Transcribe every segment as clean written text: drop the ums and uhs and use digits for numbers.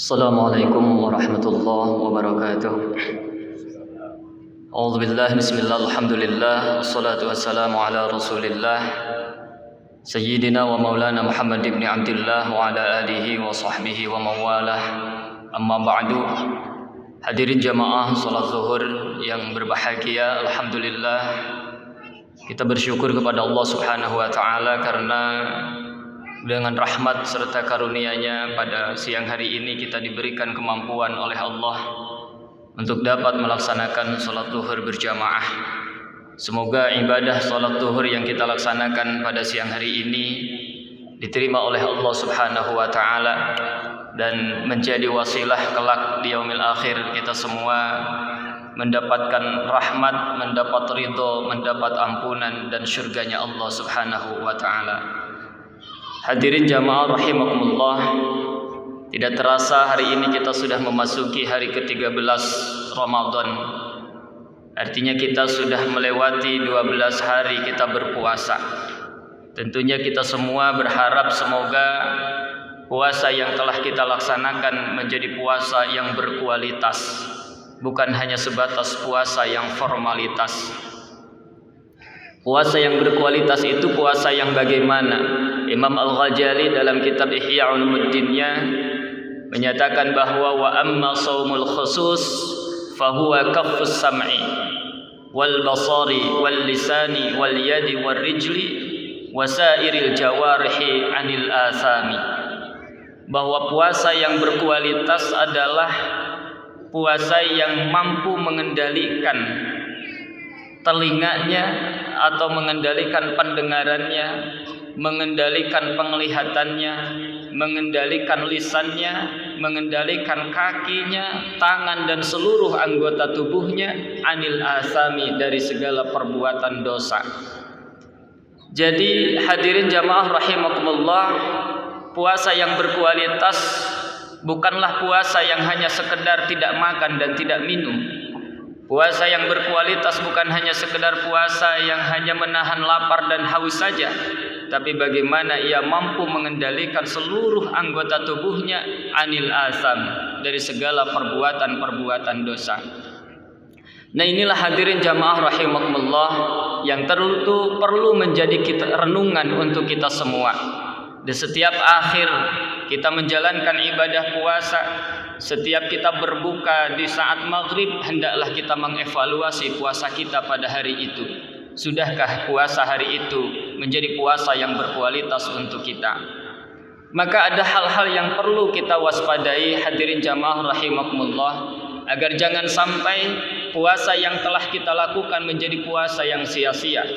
Assalamualaikum warahmatullahi wabarakatuh. A'udzubillah, bismillah, alhamdulillah, wassalatu wassalamu ala rasulillah Sayyidina wa maulana Muhammad ibn Abdullah wa ala alihi wa sahbihi wa mawalah. Amma ba'du. Hadirin jamaah salat zuhur yang berbahagia, alhamdulillah kita bersyukur kepada Allah Subhanahu wa taala karena dengan rahmat serta karunia-Nya pada siang hari ini kita diberikan kemampuan oleh Allah untuk dapat melaksanakan salat zuhur berjamaah. Semoga ibadah salat zuhur yang kita laksanakan pada siang hari ini diterima oleh Allah Subhanahu wa taala dan menjadi wasilah kelak di yaumil akhir kita semua mendapatkan rahmat, mendapat ridho, mendapat ampunan dan syurganya Allah Subhanahu wa taala. Hadirin jamaah rahimakumullah, tidak terasa hari ini kita sudah memasuki hari ke-13 Ramadan. Artinya kita sudah melewati 12 hari kita berpuasa. Tentunya kita semua berharap semoga puasa yang telah kita laksanakan menjadi puasa yang berkualitas, bukan hanya sebatas puasa yang formalitas. Puasa yang berkualitas itu puasa yang bagaimana? Imam Al-Ghazali dalam kitab Ihya Ulumuddin-nya menyatakan bahwa wa amma shaumul khusus fahuwa kaffus sam'i wal basari wal lisani wal yadi wal rijli wasairil jawarihi anil athami. Bahwa puasa yang berkualitas adalah puasa yang mampu mengendalikan telinganya atau mengendalikan pendengarannya, mengendalikan penglihatannya, mengendalikan lisannya, mengendalikan kakinya, tangan dan seluruh anggota tubuhnya anil asami, dari segala perbuatan dosa. Jadi hadirin jamaah rahimakumullah, puasa yang berkualitas bukanlah puasa yang hanya sekedar tidak makan dan tidak minum. Puasa yang berkualitas bukan hanya sekedar puasa yang hanya menahan lapar dan haus saja, tapi bagaimana ia mampu mengendalikan seluruh anggota tubuhnya anil asam, dari segala perbuatan-perbuatan dosa. Nah, inilah hadirin jamaah rahimakumullah yang perlu menjadi renungan untuk kita semua. Di setiap akhir kita menjalankan ibadah puasa, setiap kita berbuka di saat maghrib, hendaklah kita mengevaluasi puasa kita pada hari itu. Sudahkah puasa hari itu menjadi puasa yang berkualitas untuk kita? Maka ada hal-hal yang perlu kita waspadai hadirin jamaah rahimakumullah, agar jangan sampai puasa yang telah kita lakukan menjadi puasa yang sia-sia.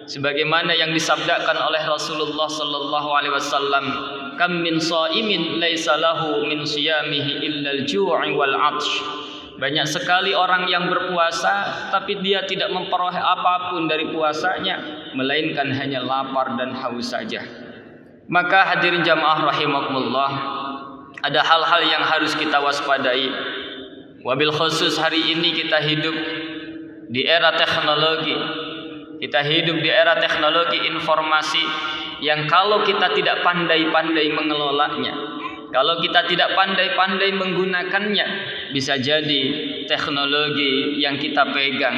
Sebagaimana yang disabdakan oleh Rasulullah sallallahu alaihi wasallam, kam min shaimin laisa lahu min siyamihi illa al-ju'i wal 'atsh. Banyak sekali orang yang berpuasa tapi dia tidak memperoleh apapun dari puasanya melainkan hanya lapar dan haus saja. Maka hadirin jamaah rahimakumullah, ada hal-hal yang harus kita waspadai. Wabil khusus hari ini kita hidup di era teknologi. Kita hidup di era teknologi informasi yang kalau kita tidak pandai-pandai mengelolanya, kalau kita tidak pandai-pandai menggunakannya, bisa jadi teknologi yang kita pegang,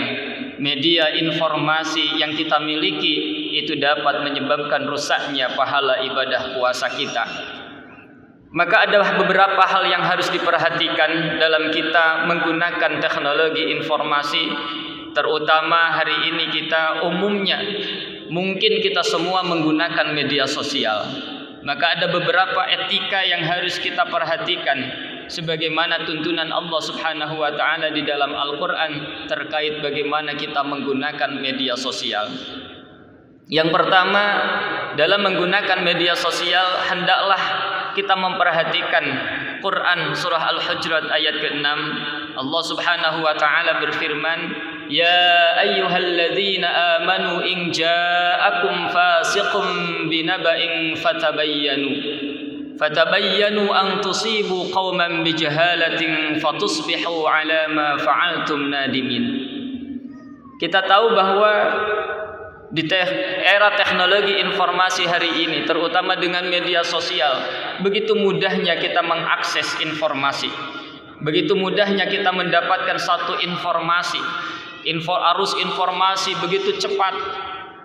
media informasi yang kita miliki itu dapat menyebabkan rusaknya pahala ibadah puasa kita. Maka ada beberapa hal yang harus diperhatikan dalam kita menggunakan teknologi informasi. Terutama hari ini kita umumnya, mungkin kita semua menggunakan media sosial. Maka ada beberapa etika yang harus kita perhatikan, sebagaimana tuntunan Allah Subhanahu wa taala di dalam Al-Qur'an terkait bagaimana kita menggunakan media sosial. Yang pertama, dalam menggunakan media sosial hendaklah kita memperhatikan Quran surah Al-Hujurat ayat ke-6. Allah Subhanahu wa taala berfirman, ya ayyuhalladzina amanu in ja'akum fasiqun binaba'in fatabayyanu an tusibu qauman bijahalatin fatusbihu ala ma fa'altum nadimin. Kita tahu bahwa di era teknologi informasi hari ini, terutama dengan media sosial, begitu mudahnya kita mengakses informasi, begitu mudahnya kita mendapatkan satu informasi, arus informasi begitu cepat.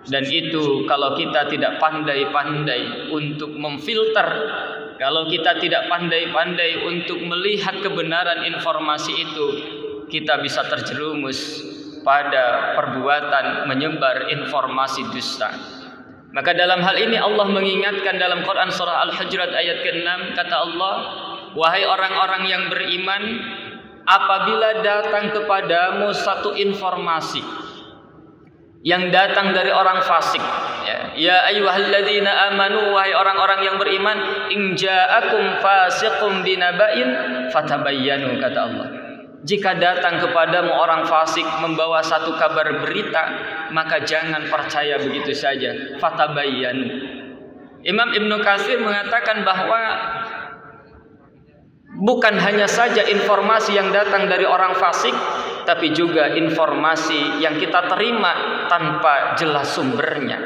Dan itu kalau kita tidak pandai-pandai untuk memfilter, kalau kita tidak pandai-pandai untuk melihat kebenaran informasi itu, kita bisa terjerumus pada perbuatan menyebar informasi dusta. Maka dalam hal ini Allah mengingatkan dalam Quran surah Al-Hujurat ayat ke-6, kata Allah, wahai orang-orang yang beriman, apabila datang kepadamu satu informasi yang datang dari orang fasik, ya ayyuhalladzina amanu, wahai orang-orang yang beriman, in ja'akum fasiqun binaba'in fatabayyanu, kata Allah. Jika datang kepadamu orang fasik membawa satu kabar berita, maka jangan percaya begitu saja. Fatabayyanu. Imam Ibnu Katsir mengatakan bahwa bukan hanya saja informasi yang datang dari orang fasik, tapi juga informasi yang kita terima tanpa jelas sumbernya.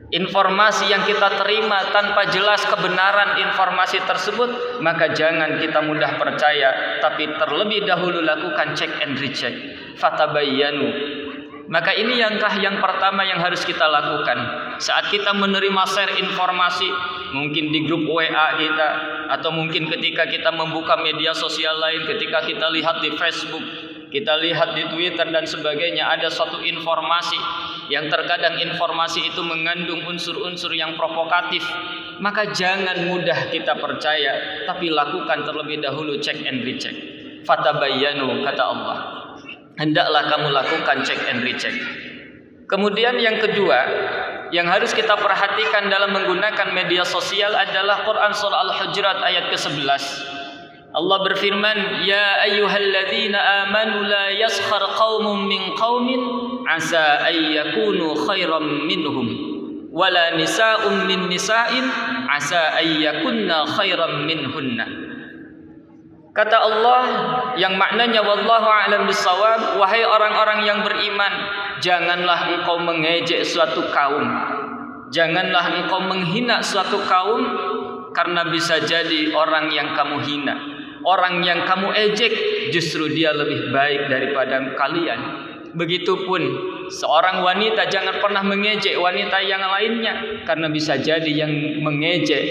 Informasi yang kita terima tanpa jelas kebenaran informasi tersebut, maka jangan kita mudah percaya, tapi terlebih dahulu lakukan check and recheck. Fatabayyanu. Maka ini yang pertama yang harus kita lakukan saat kita menerima share informasi, mungkin di grup WA kita, atau mungkin ketika kita membuka media sosial lain, ketika kita lihat di Facebook, kita lihat di Twitter dan sebagainya, ada suatu informasi yang terkadang informasi itu mengandung unsur-unsur yang provokatif, maka jangan mudah kita percaya, tapi lakukan terlebih dahulu check and recheck. Fatabayyanu, kata Allah, hendaklah kamu lakukan check and recheck. Kemudian yang kedua yang harus kita perhatikan dalam menggunakan media sosial adalah Quran surah Al-Hujurat ayat ke-11. Allah berfirman, ya ayyuhalladzina amanu la yaskhar qaumun min qaumin asa ayyakunu khairam minhum wala nisa'un min nisa'in asa ayyakunna khairam minhunna. Kata Allah yang maknanya wallahu a'lam bissawab, wahai orang-orang yang beriman, janganlah engkau mengejek suatu kaum, janganlah engkau menghina suatu kaum, karena bisa jadi orang yang kamu hina, orang yang kamu ejek, justru dia lebih baik daripada kalian. Begitupun seorang wanita jangan pernah mengejek wanita yang lainnya, karena bisa jadi yang mengejek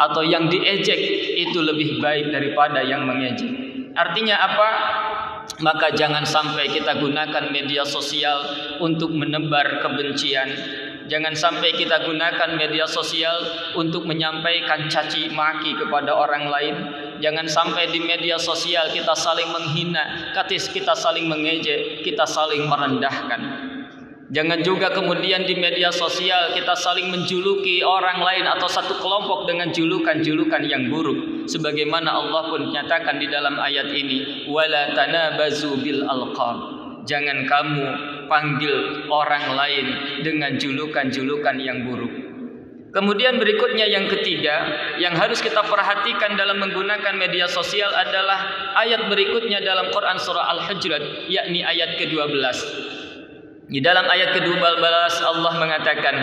atau yang diejek itu lebih baik daripada yang mengejek. Artinya apa? Maka jangan sampai kita gunakan media sosial untuk menebar kebencian. Jangan sampai kita gunakan media sosial untuk menyampaikan caci maki kepada orang lain. Jangan sampai di media sosial kita saling menghina, kita saling mengejek, kita saling merendahkan. Jangan juga kemudian di media sosial kita saling menjuluki orang lain atau satu kelompok dengan julukan-julukan yang buruk. Sebagaimana Allah pun nyatakan di dalam ayat ini, wala tanabazu bil alqab. Jangan kamu panggil orang lain dengan julukan-julukan yang buruk. Kemudian berikutnya yang ketiga yang harus kita perhatikan dalam menggunakan media sosial adalah ayat berikutnya dalam Quran surah Al-Hujurat, yakni ayat ke-12. Di dalam ayat ke-12 Allah mengatakan,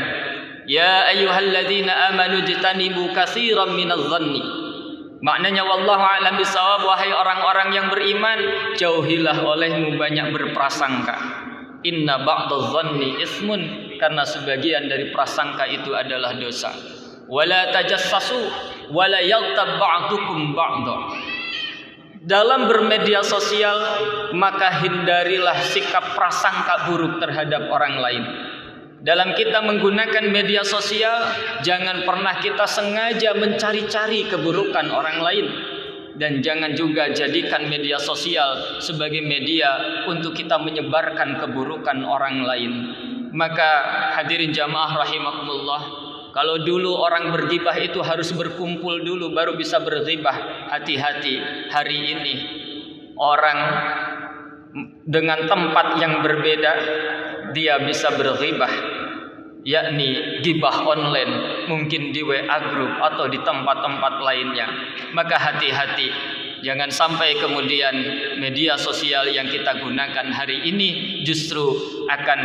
ya ayyuhalladzina amanu jtanibu katsiran minadh-dhanni. Maknanya wallahu a'lam bissawab, wahai orang-orang yang beriman, jauhilah olehmu banyak berprasangka. Inna ba'dadh-dhanni ismun, karena sebagian dari prasangka itu adalah dosa. Wala tajassasu wala yaghtab ba'dukum ba'dha. Dalam bermedia sosial maka hindarilah sikap prasangka buruk terhadap orang lain. Dalam kita menggunakan media sosial, jangan pernah kita sengaja mencari-cari keburukan orang lain. Dan jangan juga jadikan media sosial sebagai media untuk kita menyebarkan keburukan orang lain. Maka hadirin jamaah rahimakumullah, kalau dulu orang berghibah itu harus berkumpul dulu baru bisa berghibah, hati-hati hari ini orang dengan tempat yang berbeda dia bisa berghibah, yakni ghibah online, mungkin di WA group atau di tempat-tempat lainnya. Maka hati-hati, jangan sampai kemudian media sosial yang kita gunakan hari ini justru akan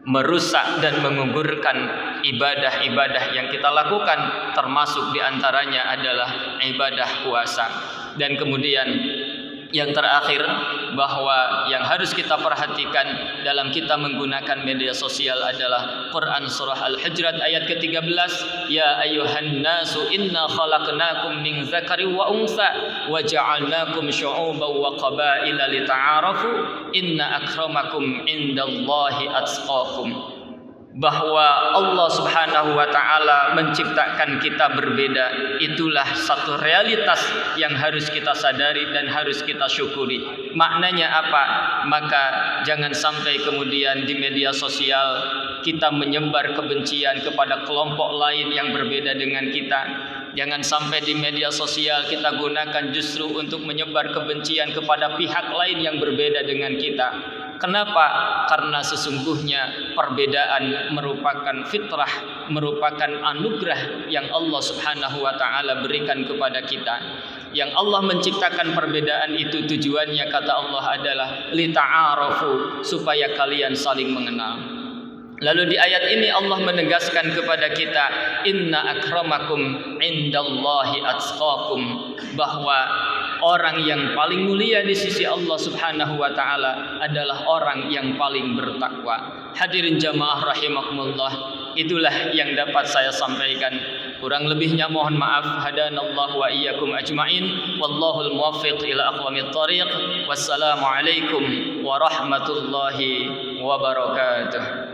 merusak dan menggugurkan ibadah-ibadah yang kita lakukan, termasuk diantaranya adalah ibadah puasa. Dan kemudian yang terakhir, bahwa yang harus kita perhatikan dalam kita menggunakan media sosial adalah Quran surah Al-Hujurat ayat ke-13, ya ayyuhan nasu inna khalaqnakum min dzakari wa unsa wa ja'alnakum syu'uban wa qabaila lita'arafu inna akramakum indallahi atqakum. Bahwa Allah Subhanahu wa taala menciptakan kita berbeda, itulah satu realitas yang harus kita sadari dan harus kita syukuri. Maknanya apa? Maka jangan sampai kemudian di media sosial kita menyebar kebencian kepada kelompok lain yang berbeda dengan kita. Jangan sampai di media sosial kita gunakan justru untuk menyebar kebencian kepada pihak lain yang berbeda dengan kita. Kenapa? Karena sesungguhnya perbedaan merupakan fitrah, merupakan anugerah yang Allah Subhanahu wa taala berikan kepada kita. Yang Allah menciptakan perbedaan itu tujuannya, kata Allah, adalah lita'arafu, supaya kalian saling mengenal. Lalu di ayat ini Allah menegaskan kepada kita, inna akramakum indallahi atqakum, bahwa orang yang paling mulia di sisi Allah Subhanahu wa taala adalah orang yang paling bertakwa. Hadirin jamaah rahimakumullah, itulah yang dapat saya sampaikan. Kurang lebihnya mohon maaf. Hadanallahu wa iyyakum ajmain. Wallahul muwaffiq ila aqwamit thariq. Wassalamu alaikum warahmatullahi wabarakatuh.